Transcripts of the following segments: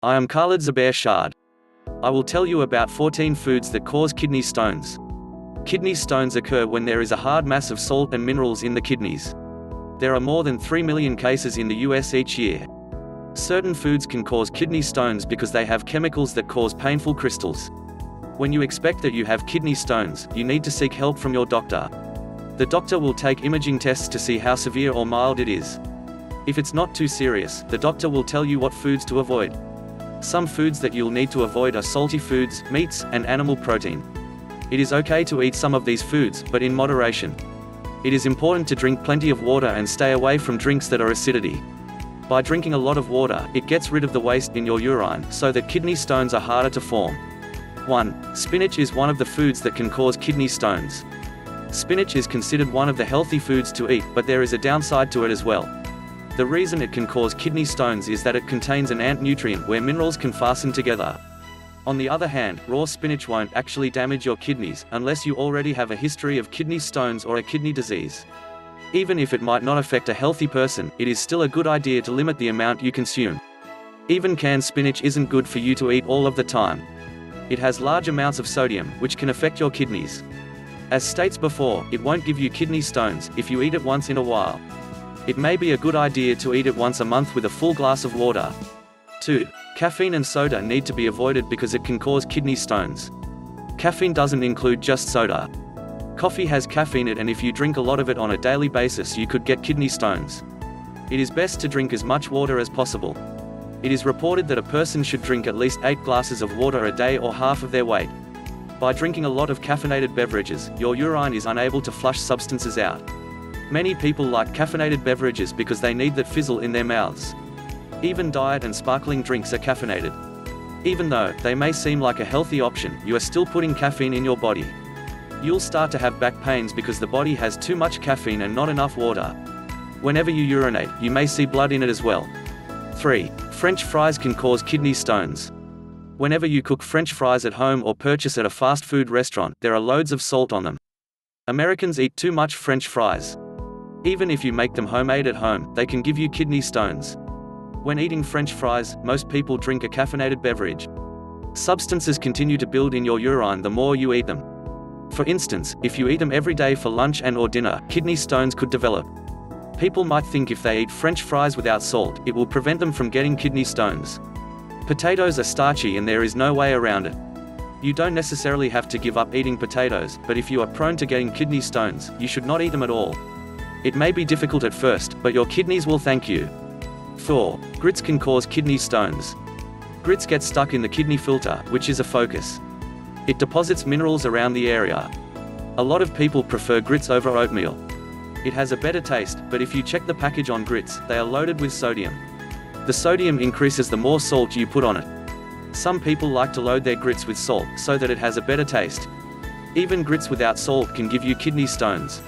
I am KHALED ZUBAIR. I will tell you about 14 foods that cause kidney stones. Kidney stones occur when there is a hard mass of salt and minerals in the kidneys. There are more than 3 million cases in the US each year. Certain foods can cause kidney stones because they have chemicals that cause painful crystals. When you expect that you have kidney stones, you need to seek help from your doctor. The doctor will take imaging tests to see how severe or mild it is. If it's not too serious, the doctor will tell you what foods to avoid. Some foods that you'll need to avoid are salty foods, meats, and animal protein. It is okay to eat some of these foods, but in moderation. It is important to drink plenty of water and stay away from drinks that are acidity. By drinking a lot of water, it gets rid of the waste in your urine, so that kidney stones are harder to form. 1. Spinach is one of the foods that can cause kidney stones. Spinach is considered one of the healthy foods to eat, but there is a downside to it as well. The reason it can cause kidney stones is that it contains an ant nutrient where minerals can fasten together. On the other hand, raw spinach won't actually damage your kidneys, unless you already have a history of kidney stones or a kidney disease. Even if it might not affect a healthy person, it is still a good idea to limit the amount you consume. Even canned spinach isn't good for you to eat all of the time. It has large amounts of sodium, which can affect your kidneys. As states before, it won't give you kidney stones if you eat it once in a while. It may be a good idea to eat it once a month with a full glass of water. 2. Caffeine and soda need to be avoided because it can cause kidney stones. Caffeine doesn't include just soda. Coffee has caffeine in it, and if you drink a lot of it on a daily basis, you could get kidney stones. It is best to drink as much water as possible. It is reported that a person should drink at least 8 glasses of water a day or half of their weight. By drinking a lot of caffeinated beverages, your urine is unable to flush substances out. Many people like caffeinated beverages because they need that fizzle in their mouths. Even diet and sparkling drinks are caffeinated. Even though they may seem like a healthy option, you are still putting caffeine in your body. You'll start to have back pains because the body has too much caffeine and not enough water. Whenever you urinate, you may see blood in it as well. 3. French fries can cause kidney stones. Whenever you cook French fries at home or purchase at a fast food restaurant, there are loads of salt on them. Americans eat too much French fries. Even if you make them homemade at home, they can give you kidney stones. When eating French fries, most people drink a caffeinated beverage. Substances continue to build in your urine the more you eat them. For instance, if you eat them every day for lunch and/or dinner, kidney stones could develop. People might think if they eat French fries without salt, it will prevent them from getting kidney stones. Potatoes are starchy and there is no way around it. You don't necessarily have to give up eating potatoes, but if you are prone to getting kidney stones, you should not eat them at all. It may be difficult at first, but your kidneys will thank you. 4. Grits can cause kidney stones. Grits get stuck in the kidney filter, which is a focus. It deposits minerals around the area. A lot of people prefer grits over oatmeal. It has a better taste, but if you check the package on grits, they are loaded with sodium. The sodium increases the more salt you put on it. Some people like to load their grits with salt, so that it has a better taste. Even grits without salt can give you kidney stones.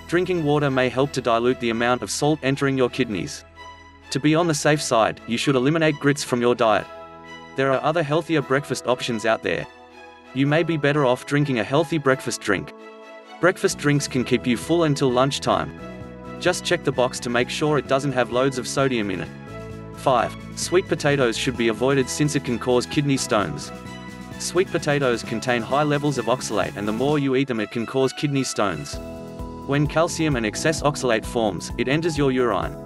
Drinking water may help to dilute the amount of salt entering your kidneys. To be on the safe side, you should eliminate grits from your diet. There are other healthier breakfast options out there. You may be better off drinking a healthy breakfast drink. Breakfast drinks can keep you full until lunchtime. Just check the box to make sure it doesn't have loads of sodium in it. 5. Sweet potatoes should be avoided since it can cause kidney stones. Sweet potatoes contain high levels of oxalate, and the more you eat them, it can cause kidney stones. When calcium and excess oxalate forms, it enters your urine.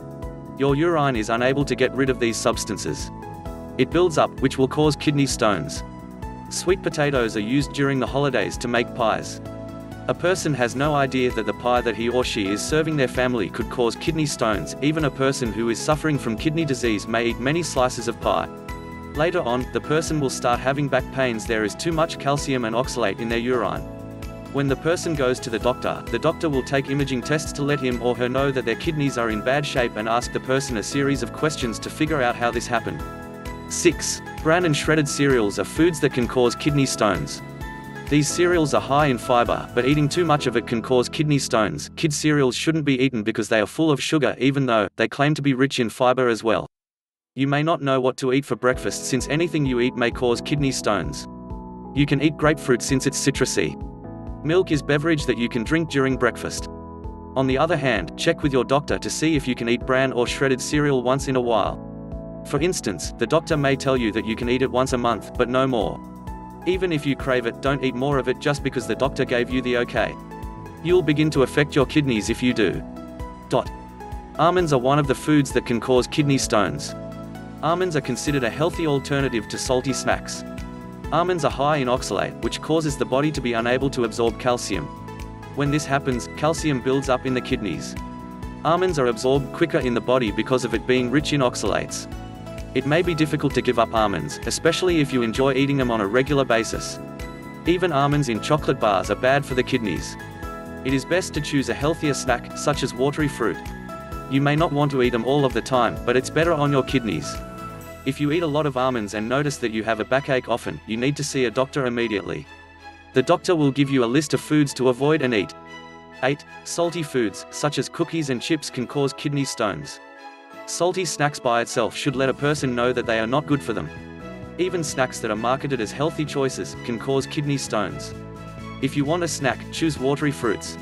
Your urine is unable to get rid of these substances. It builds up, which will cause kidney stones. Sweet potatoes are used during the holidays to make pies. A person has no idea that the pie that he or she is serving their family could cause kidney stones. Even a person who is suffering from kidney disease may eat many slices of pie. Later on, the person will start having back pains. There is too much calcium and oxalate in their urine. When the person goes to the doctor will take imaging tests to let him or her know that their kidneys are in bad shape and ask the person a series of questions to figure out how this happened. 6. Bran and shredded cereals are foods that can cause kidney stones. These cereals are high in fiber, but eating too much of it can cause kidney stones. Kid cereals shouldn't be eaten because they are full of sugar, even though they claim to be rich in fiber as well. You may not know what to eat for breakfast since anything you eat may cause kidney stones. You can eat grapefruit since it's citrusy. Milk is beverage that you can drink during breakfast. On the other hand, check with your doctor to see if you can eat bran or shredded cereal once in a while. For instance, the doctor may tell you that you can eat it once a month, but no more. Even if you crave it, don't eat more of it just because the doctor gave you the okay. You'll begin to affect your kidneys if you do. Almonds are one of the foods that can cause kidney stones. Almonds are considered a healthy alternative to salty snacks. Almonds are high in oxalate, which causes the body to be unable to absorb calcium. When this happens, calcium builds up in the kidneys. Almonds are absorbed quicker in the body because of it being rich in oxalates. It may be difficult to give up almonds, especially if you enjoy eating them on a regular basis. Even almonds in chocolate bars are bad for the kidneys. It is best to choose a healthier snack, such as watery fruit. You may not want to eat them all of the time, but it's better on your kidneys. If you eat a lot of almonds and notice that you have a backache often, you need to see a doctor immediately. The doctor will give you a list of foods to avoid and eat. 8. Salty foods, such as cookies and chips, can cause kidney stones. Salty snacks by itself should let a person know that they are not good for them. Even snacks that are marketed as healthy choices can cause kidney stones. If you want a snack, choose watery fruits.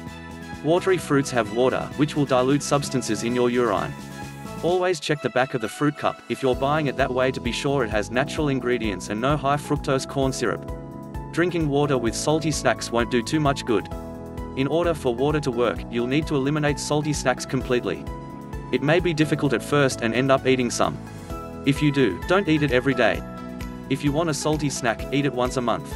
Watery fruits have water, which will dilute substances in your urine. Always check the back of the fruit cup if you're buying it that way to be sure it has natural ingredients and no high fructose corn syrup. Drinking water with salty snacks won't do too much good. In order for water to work, you'll need to eliminate salty snacks completely. It may be difficult at first and end up eating some. If you do, don't eat it every day. If you want a salty snack, eat it once a month.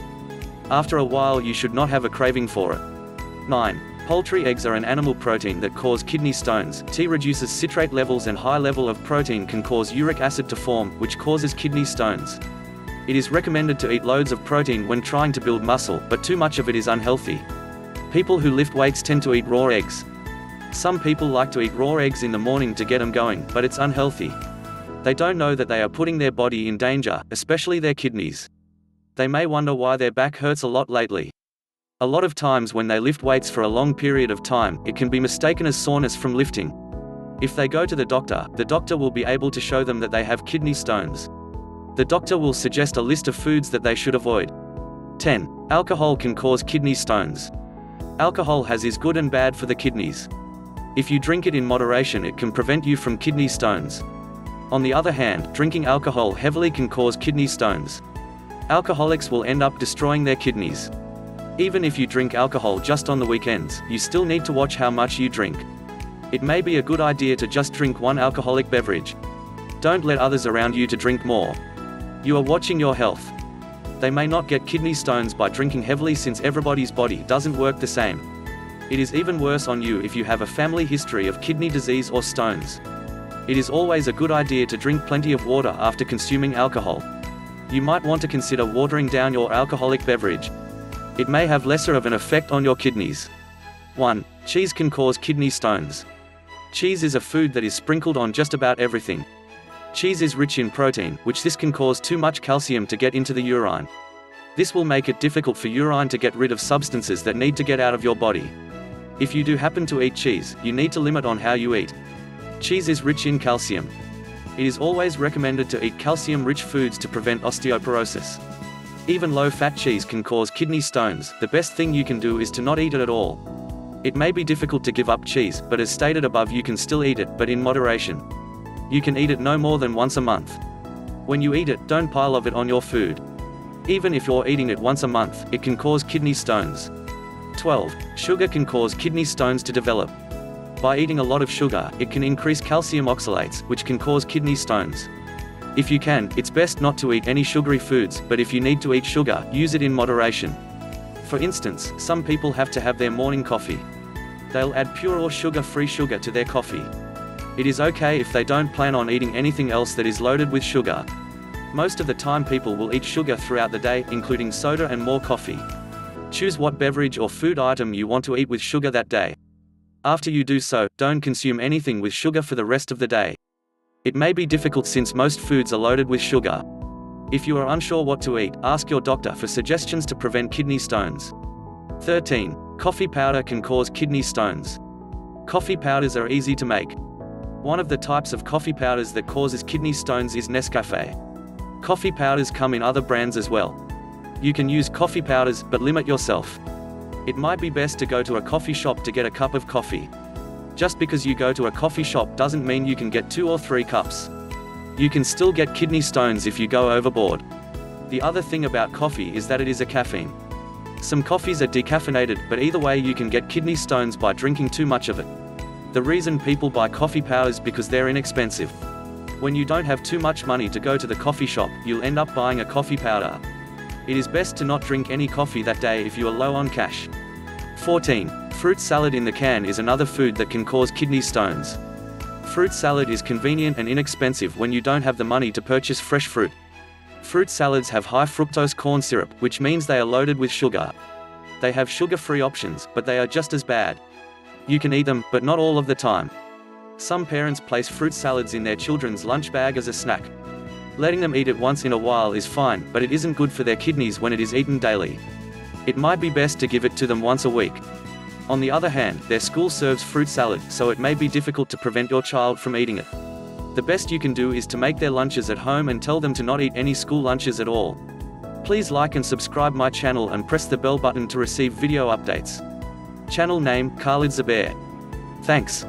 After a while you should not have a craving for it. 9. Poultry eggs are an animal protein that cause kidney stones. Tea reduces citrate levels and high level of protein can cause uric acid to form, which causes kidney stones. It is recommended to eat loads of protein when trying to build muscle, but too much of it is unhealthy. People who lift weights tend to eat raw eggs. Some people like to eat raw eggs in the morning to get them going, but it's unhealthy. They don't know that they are putting their body in danger, especially their kidneys. They may wonder why their back hurts a lot lately. A lot of times when they lift weights for a long period of time, it can be mistaken as soreness from lifting. If they go to the doctor will be able to show them that they have kidney stones. The doctor will suggest a list of foods that they should avoid. 10. Alcohol can cause kidney stones. Alcohol is good and bad for the kidneys. If you drink it in moderation, it can prevent you from kidney stones. On the other hand, drinking alcohol heavily can cause kidney stones. Alcoholics will end up destroying their kidneys. Even if you drink alcohol just on the weekends, you still need to watch how much you drink. It may be a good idea to just drink one alcoholic beverage. Don't let others around you to drink more. You are watching your health. They may not get kidney stones by drinking heavily since everybody's body doesn't work the same. It is even worse on you if you have a family history of kidney disease or stones. It is always a good idea to drink plenty of water after consuming alcohol. You might want to consider watering down your alcoholic beverage. It may have lesser of an effect on your kidneys. 1. Cheese can cause kidney stones. Cheese is a food that is sprinkled on just about everything. Cheese is rich in protein, which can cause too much calcium to get into the urine. This will make it difficult for urine to get rid of substances that need to get out of your body. If you do happen to eat cheese, you need to limit on how you eat. Cheese is rich in calcium. It is always recommended to eat calcium-rich foods to prevent osteoporosis. Even low-fat cheese can cause kidney stones. The best thing you can do is to not eat it at all. It may be difficult to give up cheese, but as stated above, you can still eat it, but in moderation. You can eat it no more than once a month. When you eat it, don't pile of it on your food. Even if you're eating it once a month, it can cause kidney stones. 12. Sugar can cause kidney stones to develop. By eating a lot of sugar, it can increase calcium oxalates, which can cause kidney stones. If you can, it's best not to eat any sugary foods, but if you need to eat sugar, use it in moderation. For instance, some people have to have their morning coffee. They'll add pure or sugar-free sugar to their coffee. It is okay if they don't plan on eating anything else that is loaded with sugar. Most of the time people will eat sugar throughout the day, including soda and more coffee. Choose what beverage or food item you want to eat with sugar that day. After you do so, don't consume anything with sugar for the rest of the day. It may be difficult since most foods are loaded with sugar. If you are unsure what to eat, ask your doctor for suggestions to prevent kidney stones. 13. Coffee powder can cause kidney stones. Coffee powders are easy to make. One of the types of coffee powders that causes kidney stones is Nescafe. Coffee powders come in other brands as well. You can use coffee powders, but limit yourself. It might be best to go to a coffee shop to get a cup of coffee. Just because you go to a coffee shop doesn't mean you can get 2 or 3 cups. You can still get kidney stones if you go overboard. The other thing about coffee is that it is a caffeine. Some coffees are decaffeinated, but either way you can get kidney stones by drinking too much of it. The reason people buy coffee powders is because they're inexpensive. When you don't have too much money to go to the coffee shop, you'll end up buying a coffee powder. It is best to not drink any coffee that day if you are low on cash. 14. Fruit salad in the can is another food that can cause kidney stones. Fruit salad is convenient and inexpensive when you don't have the money to purchase fresh fruit. Fruit salads have high fructose corn syrup, which means they are loaded with sugar. They have sugar-free options, but they are just as bad. You can eat them, but not all of the time. Some parents place fruit salads in their children's lunch bag as a snack. Letting them eat it once in a while is fine, but it isn't good for their kidneys when it is eaten daily. It might be best to give it to them once a week. On the other hand, their school serves fruit salad, so it may be difficult to prevent your child from eating it. The best you can do is to make their lunches at home and tell them to not eat any school lunches at all. Please like and subscribe my channel and press the bell button to receive video updates. Channel name, KHALED ZUBAIR. Thanks.